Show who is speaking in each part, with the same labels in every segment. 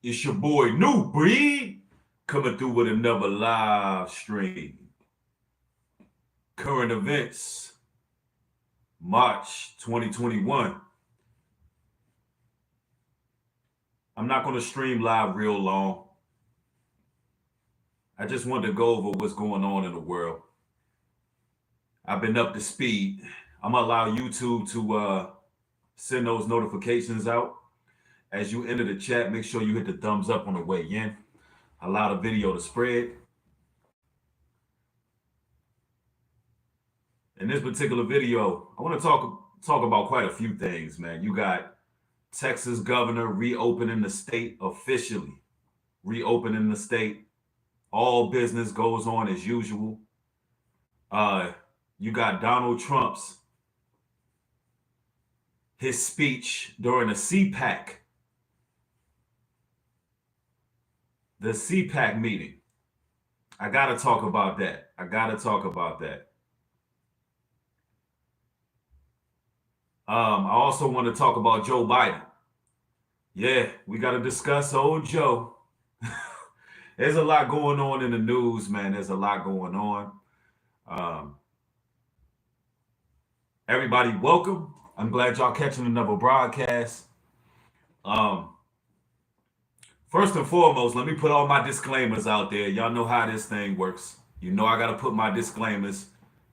Speaker 1: It's your boy New Breed coming through with another live stream. Current events, March 2021. I'm not going to stream live real long. I just wanted to go over what's going on in the world. I've been up to speed. I'm going to allow YouTube to send those notifications out. As you enter the chat, make sure you hit the thumbs up on the way in. Allow the video to spread. In this particular video, I want to talk about quite a few things, man. You got Texas governor reopening the state officially. Reopening the state. All business goes on as usual. You got Donald Trump's his speech during the CPAC. The CPAC meeting. I got to talk about that. I also want to talk about Joe Biden. Yeah, we got to discuss old Joe. There's a lot going on in the news, man. There's a lot going on. Everybody, welcome. I'm glad y'all catching another broadcast. First and foremost, let me put all my disclaimers out there. Y'all know how this thing works. You know I got to put my disclaimers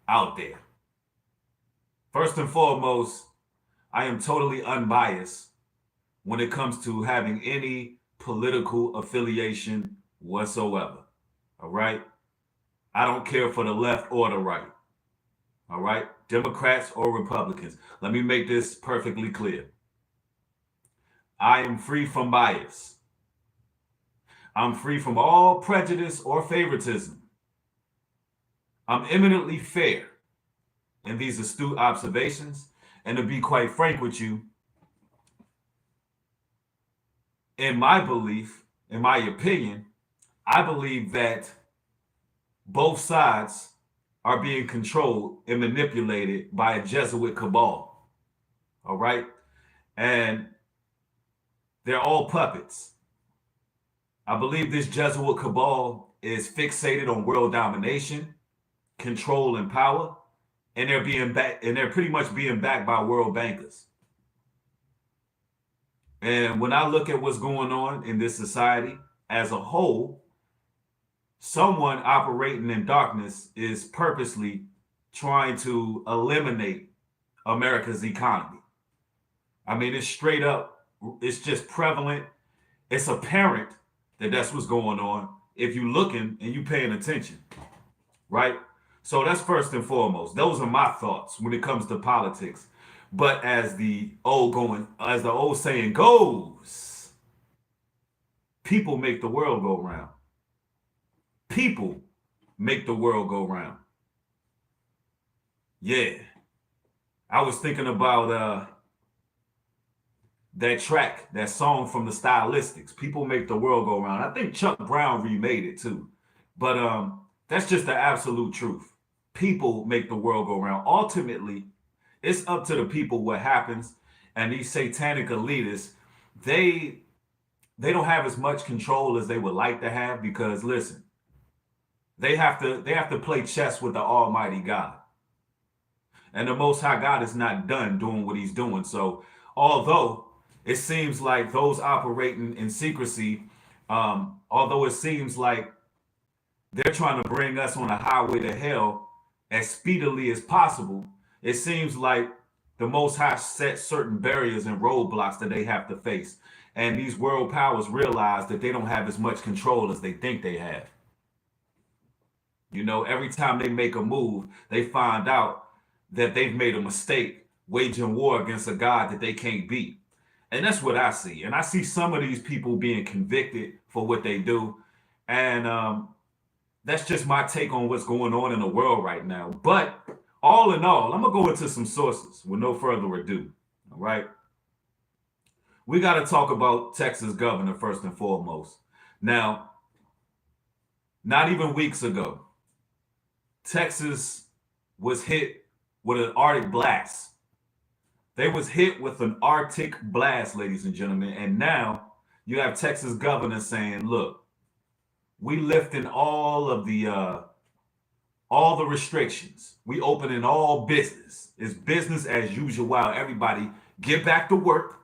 Speaker 1: out there. First and foremost, I am totally unbiased when it comes to having any political affiliation whatsoever. All right? I don't care for the left or the right. All right? Democrats or Republicans. Let me make this perfectly clear. I am free from bias. I'm free from all prejudice or favoritism. I'm eminently fair in these astute observations. And to be quite frank with you, in my belief, in my opinion, I believe that both sides are being controlled and manipulated by a Jesuit cabal. All right? And they're all puppets. I believe this Jesuit cabal is fixated on world domination, control, and power, and they're pretty much being backed by world bankers. And when I look at what's going on in this society as a whole, someone operating in darkness is purposely trying to eliminate America's economy. I mean, it's straight up, it's just prevalent. It's apparent that that's what's going on if you're looking and you paying attention, right? So that's first and foremost. Those are my thoughts when it comes to politics. But as the old saying goes, people make the world go round. People make the world go round. Yeah. I was thinking about that track, that song from the Stylistics, People Make the World Go Round. I think Chuck Brown remade it too. But that's just the absolute truth. People make the world go round. Ultimately, it's up to the people what happens. And these satanic elitists, they don't have as much control as they would like to have because, listen, they have to play chess with the Almighty God. And the Most High God is not done doing what he's doing. So although it seems like those operating in secrecy, although it seems like they're trying to bring us on a highway to hell as speedily as possible, it seems like the Most High set certain barriers and roadblocks that they have to face. And these world powers realize that they don't have as much control as they think they have. You know, every time they make a move, they find out that they've made a mistake waging war against a God that they can't beat. And that's what I see. And I see some of these people being convicted for what they do. And that's just my take on what's going on in the world right now. But all in all, I'm going to go into some sources with no further ado. All right. We got to talk about Texas governor first and foremost. Now, not even weeks ago, Texas was hit with an Arctic blast. They was hit with an Arctic blast, ladies and gentlemen. And now You have Texas governor saying, look, we lifting all the restrictions. We opening all business. It's business as usual. Everybody get back to work.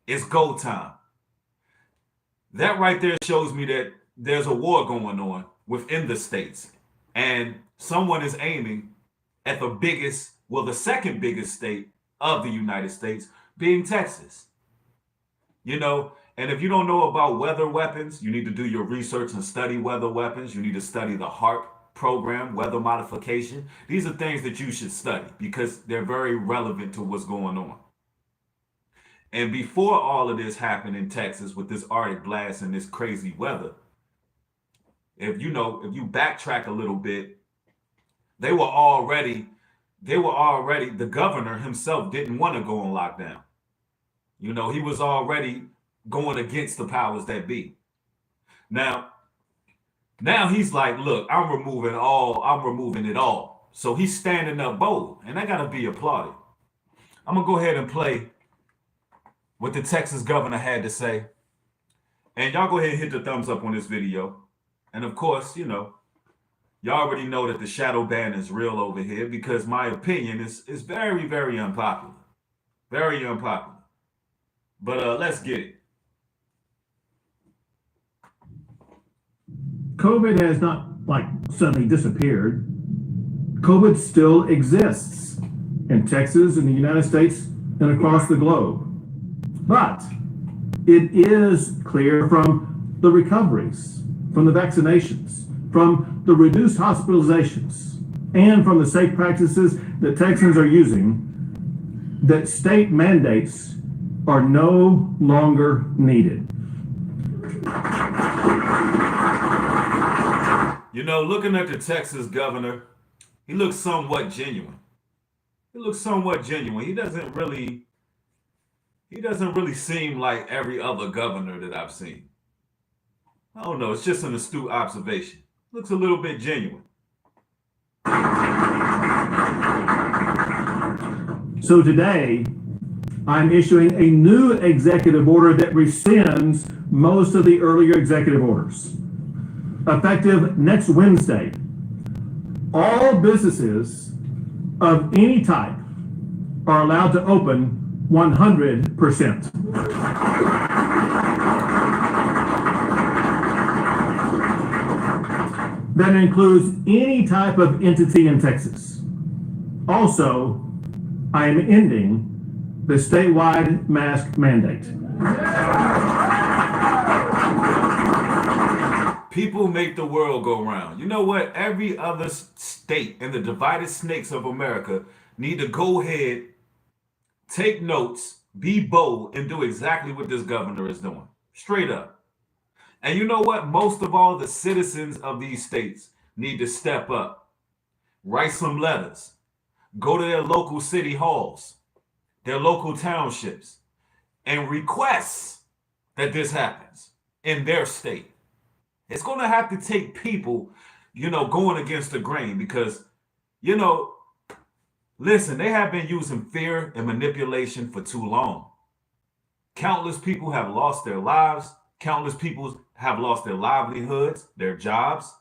Speaker 1: It's go time. That right there shows me that there's a war going on within the states. And someone is aiming at the second biggest state of the United States, being Texas. And if you don't know about weather weapons, you need to do your research and study weather weapons. You need to study the HARP program, weather modification. These are things that you should study because they're very relevant to what's going on. And before all of this happened in Texas with this Arctic blast and this crazy weather, if you backtrack a little bit, the governor himself didn't want to go on lockdown. He was already going against the powers that be. Now he's like, look, I'm removing it all. So he's standing up bold, and that gotta be applauded. I'm gonna go ahead and play what the Texas governor had to say. And y'all go ahead and hit the thumbs up on this video. And of course, y'all already know that the shadow ban is real over here because my opinion is very, very unpopular. Very unpopular. But let's get it.
Speaker 2: COVID has not suddenly disappeared. COVID still exists in Texas, in the United States, and across the globe. But it is clear from the recoveries, from the vaccinations, from the reduced hospitalizations, and from the safe practices that Texans are using, that state mandates are no longer needed.
Speaker 1: Looking at the Texas governor, he looks somewhat genuine. He doesn't really seem like every other governor that I've seen. I don't know. It's just an astute observation. Looks a little bit genuine.
Speaker 2: So today, I'm issuing a new executive order that rescinds most of the earlier executive orders. Effective next Wednesday, all businesses of any type are allowed to open 100%. That includes any type of entity in Texas. Also, I am ending the statewide mask mandate.
Speaker 1: People make the world go round. You know what? Every other state in the divided snakes of America need to go ahead, take notes, be bold, and do exactly what this governor is doing. Straight up. And you know what? Most of all, the citizens of these states need to step up, write some letters, go to their local city halls, their local townships, and request that this happens in their state. It's going to have to take people, going against the grain because, listen, they have been using fear and manipulation for too long. Countless people have lost their lives. Countless people have lost their livelihoods, their jobs,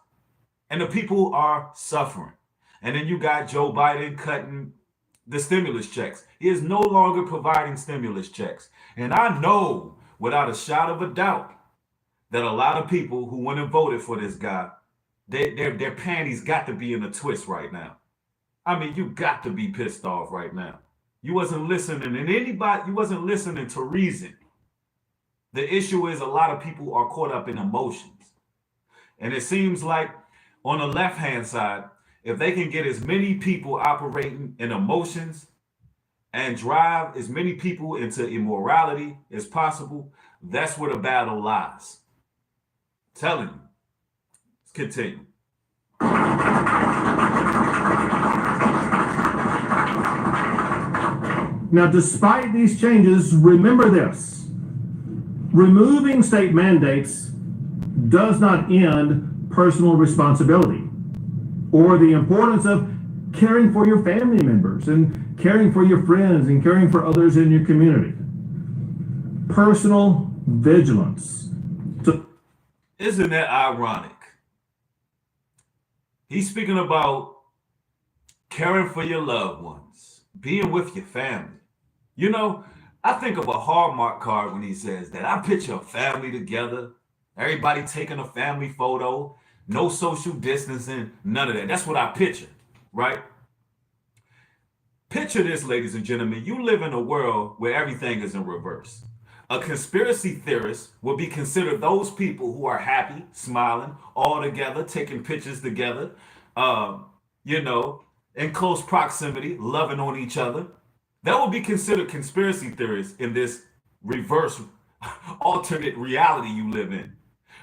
Speaker 1: and the people are suffering. And then you got Joe Biden cutting the stimulus checks. He is no longer providing stimulus checks. And I know without a shadow of a doubt that a lot of people who went and voted for this guy, their panties got to be in a twist right now. I mean, you got to be pissed off right now. You wasn't listening, and you wasn't listening to reason. The issue is a lot of people are caught up in emotions. And it seems like on the left-hand side, if they can get as many people operating in emotions and drive as many people into immorality as possible, that's where the battle lies. Telling you. Let's continue.
Speaker 2: Now, despite these changes, remember this. Removing state mandates does not end personal responsibility or the importance of caring for your family members and caring for your friends and caring for others in your community. Personal vigilance. So,
Speaker 1: Isn't that ironic? He's speaking about caring for your loved ones, being with your family. You know, I think of a Hallmark card when he says that. I picture a family together, everybody taking a family photo, no social distancing, none of that. That's what I picture, right? Picture this, ladies and gentlemen. You live in a world where everything is in reverse. A conspiracy theorist will be considered those people who are happy, smiling, all together, taking pictures together, um, you know, in close proximity, loving on each other. That will be considered conspiracy theorists in this reverse alternate reality you live in.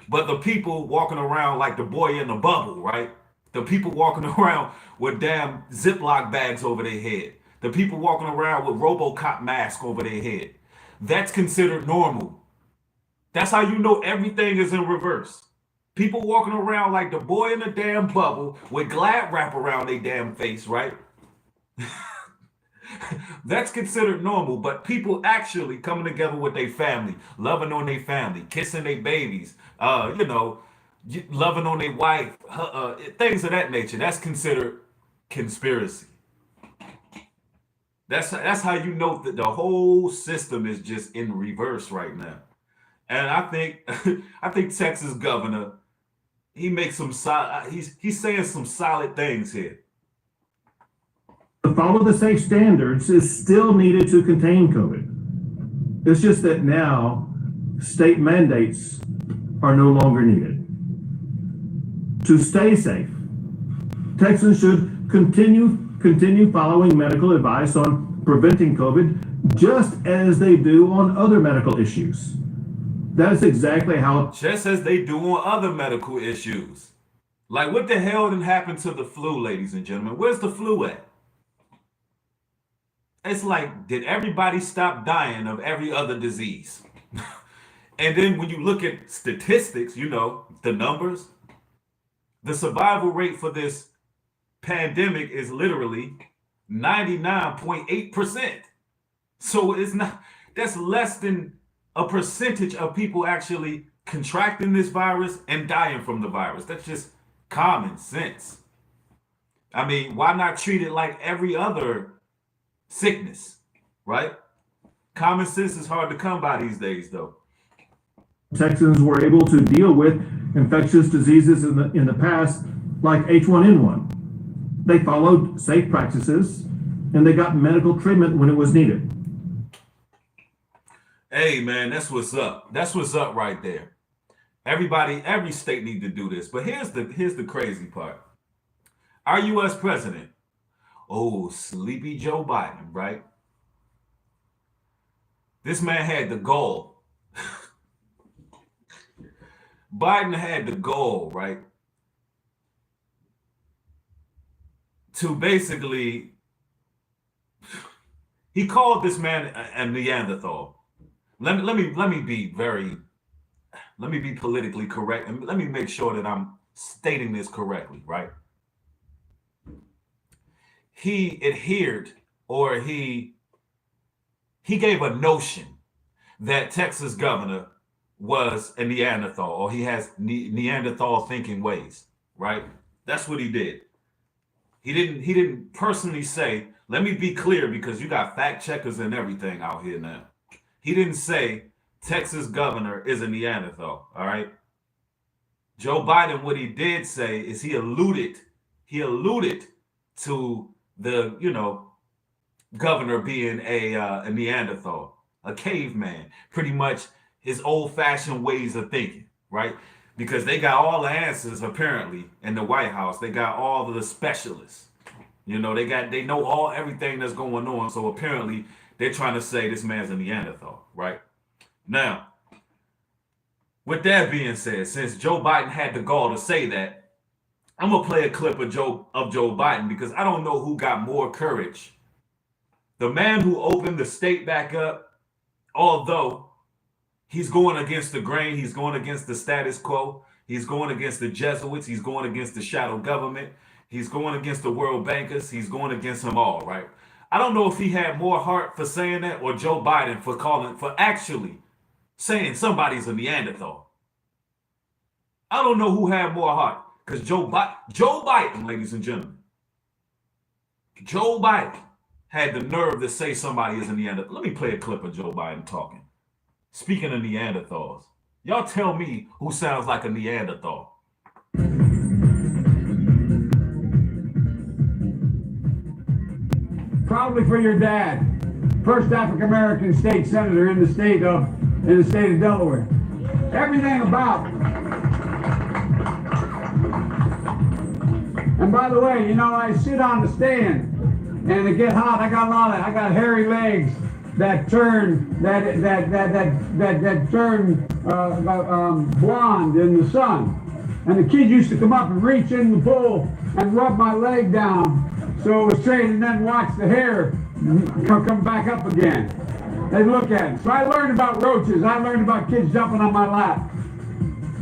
Speaker 1: But the people walking around like the boy in the bubble, right? The people walking around with damn Ziploc bags over their head. The people walking around with Robocop masks over their head. That's considered normal. That's how you know everything is in reverse. People walking around like the boy in the damn bubble with glad wrap around their damn face, right? That's considered normal, but people actually coming together with their family, loving on their family, kissing their babies, loving on their wife, things of that nature. That's considered conspiracy. That's how you know that the whole system is just in reverse right now. And I think I think Texas governor he makes some he's saying some solid things here.
Speaker 2: to follow the safe standards is still needed to contain COVID. It's just that now state mandates are no longer needed. To stay safe, Texans should continue following medical advice on preventing COVID just as they do on other medical issues. That's exactly how
Speaker 1: Just as they do on other medical issues. Like what the hell didn't happen to the flu, ladies and gentlemen? Where's the flu at? It's like, did everybody stop dying of every other disease? And then when you look at statistics, you know, the numbers, the survival rate for this pandemic is literally 99.8%. So it's not, that's less than a percentage of people actually contracting this virus and dying from the virus. That's just common sense. I mean, why not treat it like every other sickness, right? Common sense is hard to come by these days, though.
Speaker 2: Texans were able to deal with infectious diseases in the past, like H1N1. They followed safe practices and they got medical treatment when it was needed.
Speaker 1: Hey, man, that's what's up. That's what's up right there. Everybody, every state need to do this. But here's the crazy part. Our U.S. president, oh, sleepy Joe Biden, right? This man had the goal. Biden had the goal, right? To basically, he called this man a Neanderthal. Let me be politically correct, and let me make sure that I'm stating this correctly, right? He adhered, or he gave a notion that Texas governor was a Neanderthal, or he has Neanderthal thinking ways, right? That's what he did. He didn't personally say, let me be clear because you got fact checkers and everything out here now. He didn't say Texas governor is a Neanderthal, all right? Joe Biden, what he did say is he alluded to the, governor being a Neanderthal, a caveman, pretty much his old-fashioned ways of thinking, right? Because they got all the answers apparently in the White House. They got all of the specialists. They know everything that's going on. So apparently they're trying to say this man's a Neanderthal, right? Now, with that being said, since Joe Biden had the gall to say that, I'm gonna play a clip of Joe Biden because I don't know who got more courage. The man who opened the state back up, although he's going against the grain, he's going against the status quo, he's going against the Jesuits, he's going against the shadow government, he's going against the world bankers, he's going against them all, right? I don't know if he had more heart for saying that or Joe Biden for actually saying somebody's a Neanderthal. I don't know who had more heart, because Joe Biden, ladies and gentlemen, Joe Biden had the nerve to say somebody is a Neanderthal. Let me play a clip of Joe Biden talking. Speaking of Neanderthals, y'all tell me who sounds like a Neanderthal.
Speaker 3: Probably for your dad, first African American state senator in the state of Delaware. Everything about. And by the way, you know, I sit on the stand and it get hot. I got hairy legs that turn blonde in the sun. And the kids used to come up and reach in the pool and rub my leg down so it was straight, and then watch the hair come back up again. They look at it. So I learned about roaches. I learned about kids jumping on my lap.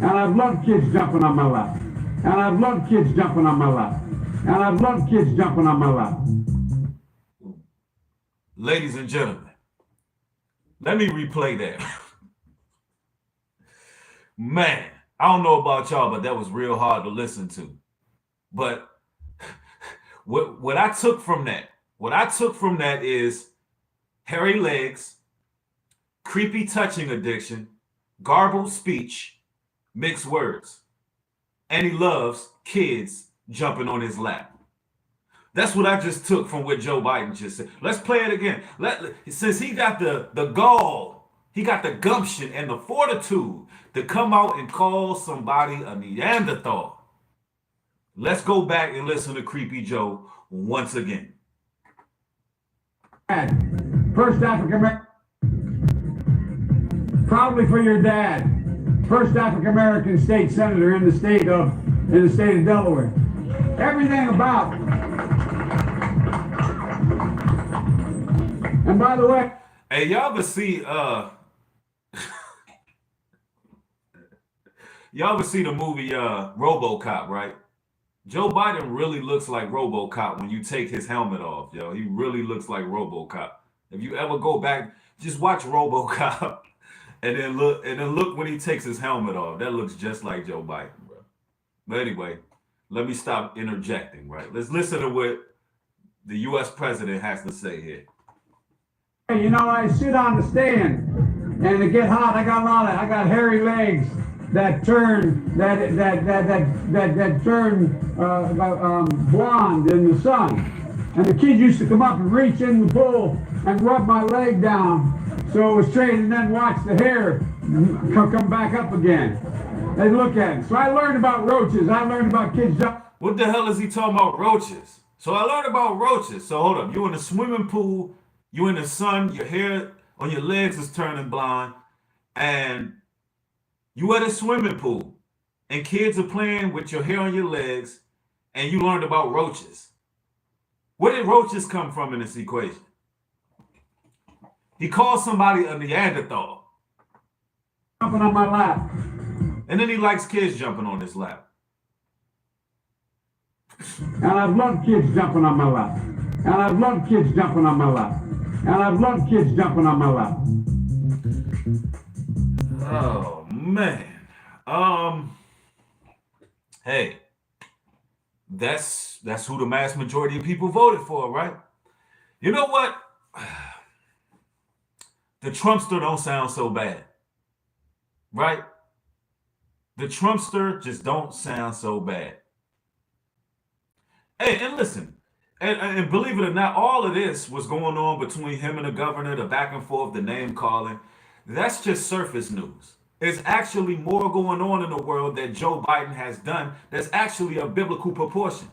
Speaker 3: And I've loved kids jumping on my lap. And I've loved kids jumping on my lap. And I've loved kids jumping on my lap.
Speaker 1: Ladies and gentlemen, let me replay that. Man, I don't know about y'all, but that was real hard to listen to. But what I took from that is hairy legs, creepy touching addiction, garbled speech, mixed words. And he loves kids jumping on his lap. That's what I just took from what Joe Biden just said. Let's play it again. Since he got the gall, he got the gumption and the fortitude to come out and call somebody a Neanderthal. Let's go back and listen to Creepy Joe once again.
Speaker 3: First African American, probably for your dad, first African American state senator in the state of Delaware. Everything about. And by the way,
Speaker 1: hey, y'all ever see y'all ever see the movie RoboCop, right? Joe Biden really looks like RoboCop when you take his helmet off, yo. He really looks like RoboCop. If you ever go back, just watch RoboCop and then look when he takes his helmet off. That looks just like Joe Biden, bro. But anyway, let me stop interjecting, right? Let's listen to what the US president has to say here.
Speaker 3: You know, I sit on the stand and it get hot. I got hairy legs that turn blonde in the sun. And the kids used to come up and reach in the pool and rub my leg down so it was straight, and then watch the hair come back up again. They look at it. So I learned about roaches. I learned about kids jumping.
Speaker 1: What the hell is he talking about roaches? So I learned about roaches. So hold up. You in the swimming pool, you in the sun, your hair on your legs is turning blonde, and you at a swimming pool, and kids are playing with your hair on your legs, and you learned about roaches. Where did roaches come from in this equation? He calls somebody a Neanderthal.
Speaker 3: Jumping on my lap.
Speaker 1: And then he likes kids jumping on his lap.
Speaker 3: And I've loved kids jumping on my lap. And I've loved kids jumping on my lap. And I've loved kids jumping on my lap.
Speaker 1: Oh, man. Hey, that's who the mass majority of people voted for, right? You know what? The Trumpster don't sound so bad, right? The Trumpster just don't sound so bad. Hey, and listen, and believe it or not, all of this was going on between him and the governor, the back and forth, the name calling. That's just surface news. There's actually more going on in the world that Joe Biden has done that's actually a biblical proportion.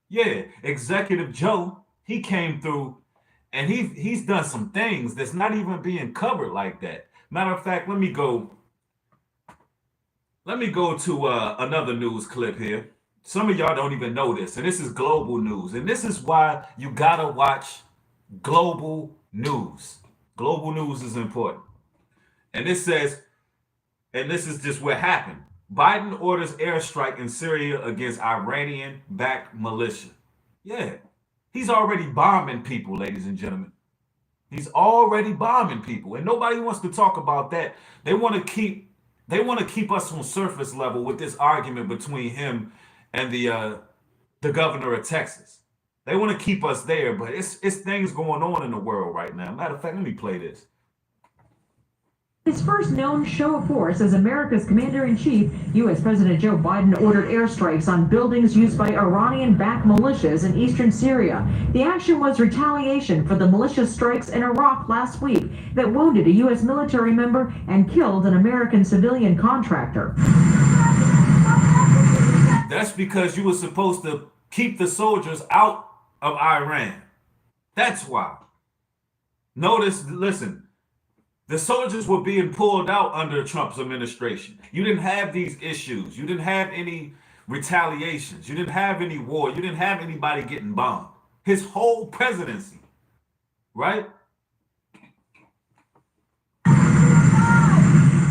Speaker 1: Yeah, Executive Joe, he came through and he's done some things that's not even being covered like that. Matter of fact, let me go to another news clip here. Some of y'all don't even know this, and this is global news. And this is why you gotta watch global news. Global news is important. And it says, and this is just what happened. Biden orders airstrike in Syria against Iranian-backed militia. Yeah, he's already bombing people, ladies and gentlemen. He's already bombing people, and nobody wants to talk about that. They want to keep us on surface level with this argument between him and the governor of Texas. They want to keep us there, but it's things going on in the world right now. Matter of fact, let me play this.
Speaker 4: His first known show of force as America's commander-in-chief, U.S. President Joe Biden ordered airstrikes on buildings used by Iranian-backed militias in eastern Syria. The action was retaliation for the militia strikes in Iraq last week that wounded a U.S. military member and killed an American civilian contractor.
Speaker 1: That's because you were supposed to keep the soldiers out of Iran. That's why. Notice, listen. The soldiers were being pulled out under Trump's administration. You didn't have these issues. You didn't have any retaliations. You didn't have any war. You didn't have anybody getting bombed. His whole presidency, right?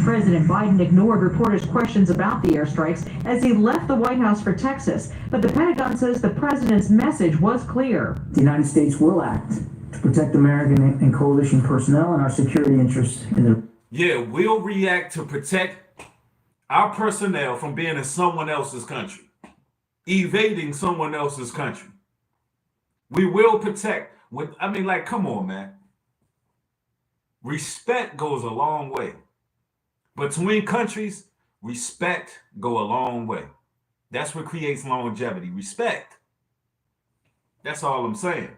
Speaker 4: President Biden ignored reporters' questions about the airstrikes as he left the White House for Texas. But the Pentagon says the president's message was clear.
Speaker 5: The United States will act to protect American and coalition personnel and our security interests in the...
Speaker 1: Yeah, we'll react to protect our personnel from being in someone else's country, evading someone else's country. We will protect. Come on, man. Respect goes a long way. Between countries, respect go a long way. That's what creates longevity. Respect. That's all I'm saying.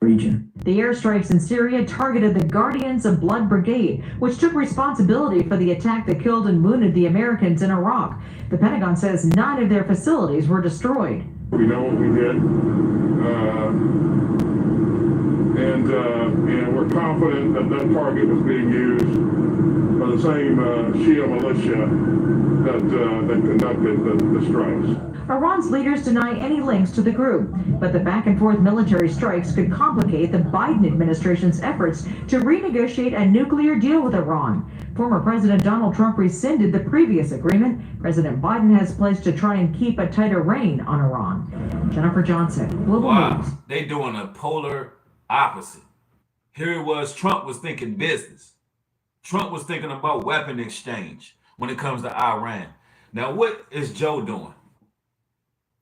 Speaker 5: Region.
Speaker 4: The airstrikes in Syria targeted the Guardians of Blood Brigade, which took responsibility for the attack that killed and wounded the Americans in Iraq. The Pentagon says 9 of their facilities were destroyed.
Speaker 6: We know what we did, and we're confident that that target was being used by the same Shia militia that conducted the strikes.
Speaker 4: Iran's leaders deny any links to the group, but the back-and-forth military strikes could complicate the Biden administration's efforts to renegotiate a nuclear deal with Iran. Former President Donald Trump rescinded the previous agreement. President Biden has pledged to try and keep a tighter rein on Iran. Jennifer Johnson, Global News.
Speaker 1: They doing a polar opposite. Here it was, Trump was thinking business. Trump was thinking about weapon exchange when it comes to Iran. Now, what is Joe doing?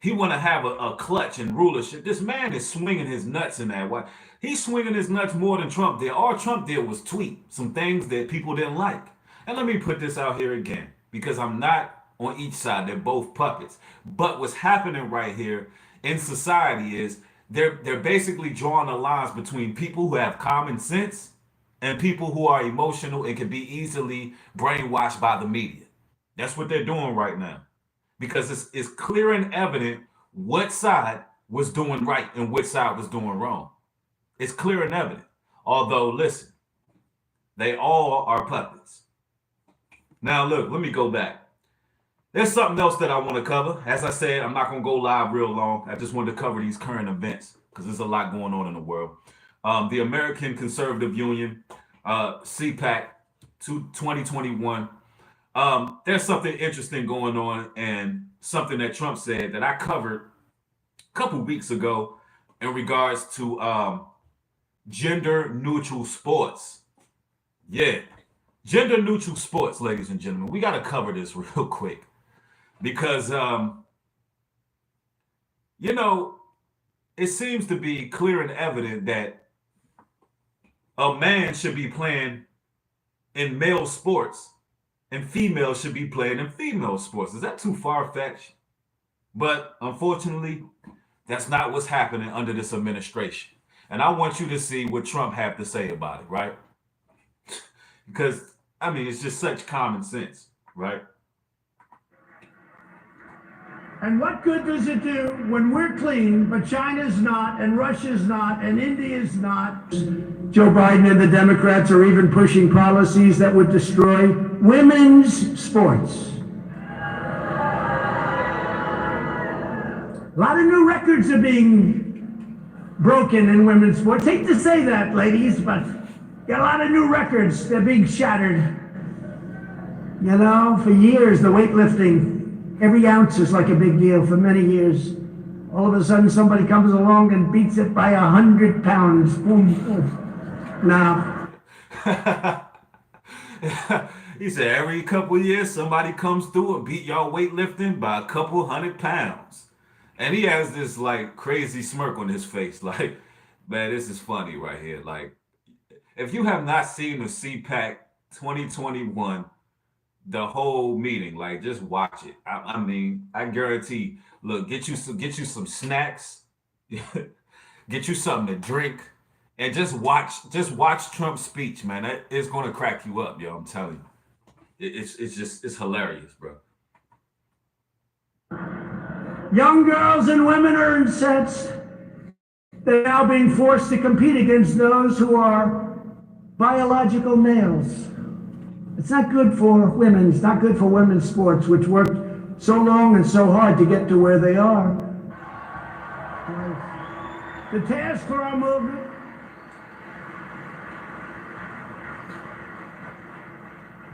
Speaker 1: He want to have a clutch and rulership. This man is swinging his nuts in that way. He's swinging his nuts more than Trump did. All Trump did was tweet some things that people didn't like. And let me put this out here again, because I'm not on each side. They're both puppets. But what's happening right here in society is they're basically drawing the lines between people who have common sense and people who are emotional and can be easily brainwashed by the media. That's what they're doing right now. Because it's clear and evident what side was doing right and which side was doing wrong. It's clear and evident. Although, listen, they all are puppets. Now, look, let me go back. There's something else that I want to cover. As I said, I'm not going to go live real long. I just wanted to cover these current events because there's a lot going on in the world. The American Conservative Union, CPAC 2021. There's something interesting going on, and something that Trump said that I covered a couple weeks ago in regards to gender neutral sports. Yeah, gender neutral sports, ladies and gentlemen. We got to cover this real quick because, it seems to be clear and evident that a man should be playing in male sports and females should be playing in female sports. Is that too far-fetched? But unfortunately, that's not what's happening under this administration. And I want you to see what Trump have to say about it, right? Because, it's just such common sense, right?
Speaker 7: And what good does it do when we're clean, but China's not, and Russia's not, and India's not?
Speaker 8: Joe Biden and the Democrats are even pushing policies that would destroy women's sports.
Speaker 7: A lot of new records are being broken in women's sports. Hate to say that, ladies, but got a lot of new records. They're being shattered.
Speaker 8: For years, the weightlifting, every ounce is like a big deal for many years. All of a sudden, somebody comes along and beats it by 100 pounds. Boom.
Speaker 7: Now,
Speaker 1: He said every couple of years somebody comes through and beat y'all weightlifting by a couple 100 pounds. And he has this like crazy smirk on his face. Like, man, this is funny right here. Like, if you have not seen the CPAC 2021, the whole meeting, like just watch it. I mean, I guarantee, look, get you some snacks, get you something to drink, and just watch Trump's speech, man. It's gonna crack you up, yo. I'm telling you. It's hilarious, bro.
Speaker 7: young girls and women are incensed. They're now being forced to compete against those who are biological males. It's not good for women. It's not good for women's sports, which worked so long and so hard to get to where they are. The task for our movement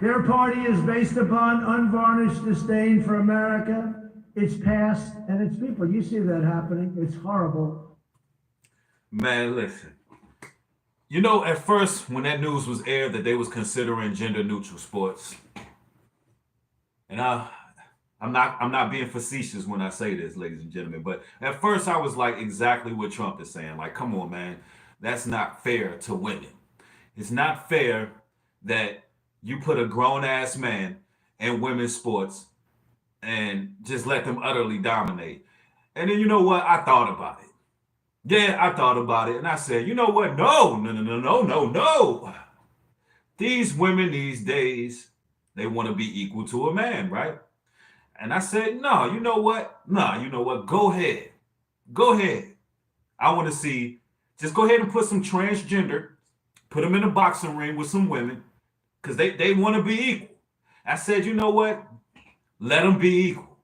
Speaker 7: their party is based upon unvarnished disdain for America, its past, and its people. You see that happening. It's horrible.
Speaker 1: Man, listen. You know, at first, when that news was aired that they was considering gender-neutral sports, and I'm not being facetious when I say this, ladies and gentlemen, but at first I was like exactly what Trump is saying. Like, come on, man, that's not fair to women. It's not fair that you put a grown-ass man in women's sports and just let them utterly dominate. And then you know what? I thought about it. Yeah, I thought about it, and I said, you know what? No. These women these days, they want to be equal to a man, right? And I said, no, you know what? No, you know what? Go ahead. Go ahead. I want to see, just go ahead and put some transgender, put them in a boxing ring with some women, because they want to be equal. I said, you know what? Let them be equal.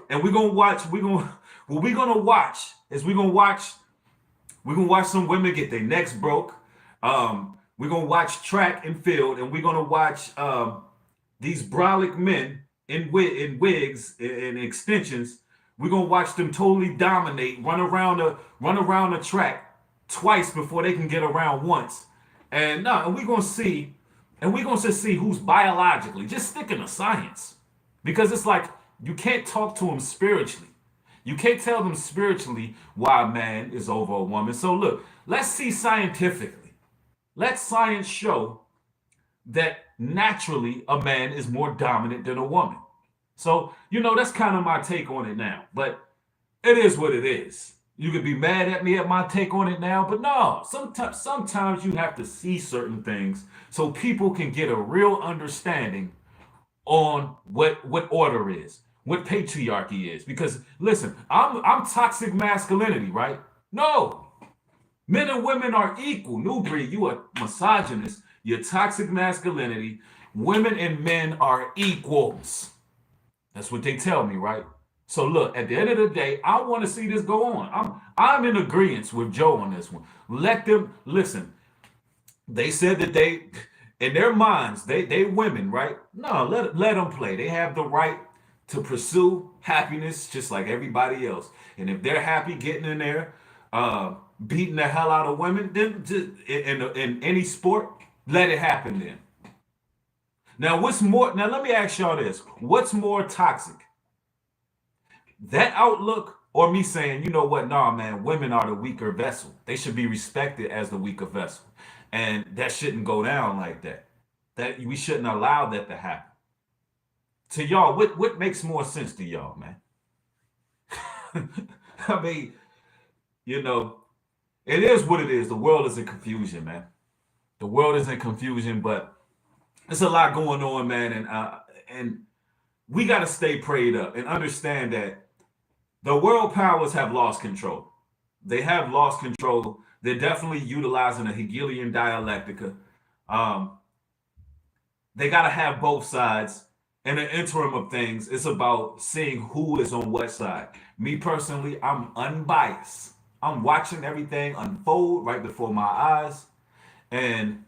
Speaker 1: And we're going to watch, what we're going to watch is we're going to watch some women get their necks broke. We're going to watch track and field, and we're going to watch these brolic men in wigs and extensions. We're going to watch them totally dominate, run around the track twice before they can get around once. And we're going to see, who's biologically, just sticking to science. Because it's like, you can't talk to them spiritually. You can't tell them spiritually why a man is over a woman. So look, let's see scientifically. Let science show that naturally a man is more dominant than a woman. So, you know, that's kind of my take on it now. But it is what it is. You could be mad at me at my take on it now, but no, sometimes you have to see certain things so people can get a real understanding on what order is, what patriarchy is. Because listen, I'm toxic masculinity, right? No, men and women are equal. New breed, you are misogynist. You're toxic masculinity. Women and men are equals. That's what they tell me, right? So look, at the end of the day, I want to see this go on. I'm in agreement with Joe on this one. Let them listen. They said that they, in their minds, they women, right? No, let them play. They have the right to pursue happiness just like everybody else. And if they're happy getting in there, beating the hell out of women, then in any sport, let it happen then. Now, let me ask y'all this. What's more toxic? That outlook or me saying, you know what, nah, man, women are the weaker vessel. They should be respected as the weaker vessel. And that shouldn't go down like that. That we shouldn't allow that to happen. To y'all, what makes more sense to y'all, man? I mean, you know, it is what it is. The world is in confusion, man. The world is in confusion, but there's a lot going on, man. And we got to stay prayed up and understand that the world powers have lost control. They have lost control. They're definitely utilizing a Hegelian dialectica. They got to have both sides. In the interim of things, it's about seeing who is on what side. Me personally, I'm unbiased. I'm watching everything unfold right before my eyes. And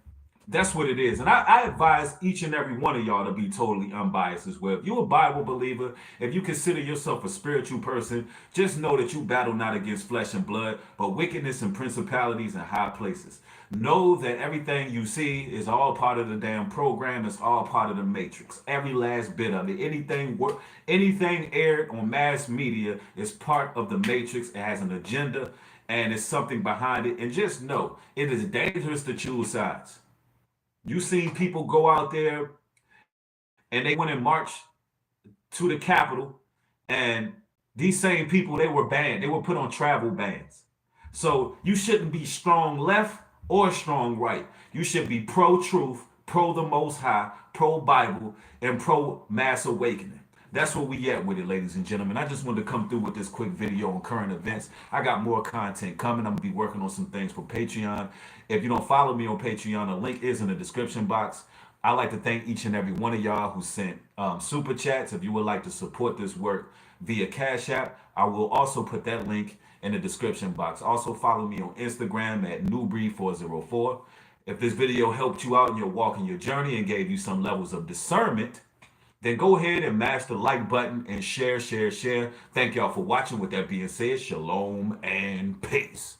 Speaker 1: That's what it is. And I advise each and every one of y'all to be totally unbiased as well. If you're a Bible believer, if you consider yourself a spiritual person, just know that you battle not against flesh and blood, but wickedness and principalities in high places. Know that everything you see is all part of the damn program. It's all part of the matrix. Every last bit of it. Anything aired on mass media is part of the matrix. It has an agenda and it's something behind it. And just know it is dangerous to choose sides. You seen people go out there and they went and marched to the Capitol, and these same people, they were banned. They were put on travel bans. So you shouldn't be strong left or strong right. You should be pro-truth, pro the Most High, pro-Bible, and pro-mass awakening. That's where we at with it, ladies and gentlemen. I just wanted to come through with this quick video on current events. I got more content coming. I'm going to be working on some things for Patreon. If you don't follow me on Patreon, the link is in the description box. I'd like to thank each and every one of y'all who sent super chats. If you would like to support this work via Cash App, I will also put that link in the description box. Also follow me on Instagram at newbreed404. If this video helped you out in your walk and your journey and gave you some levels of discernment, then go ahead and mash the like button and share. Thank y'all for watching. With that being said, shalom and peace.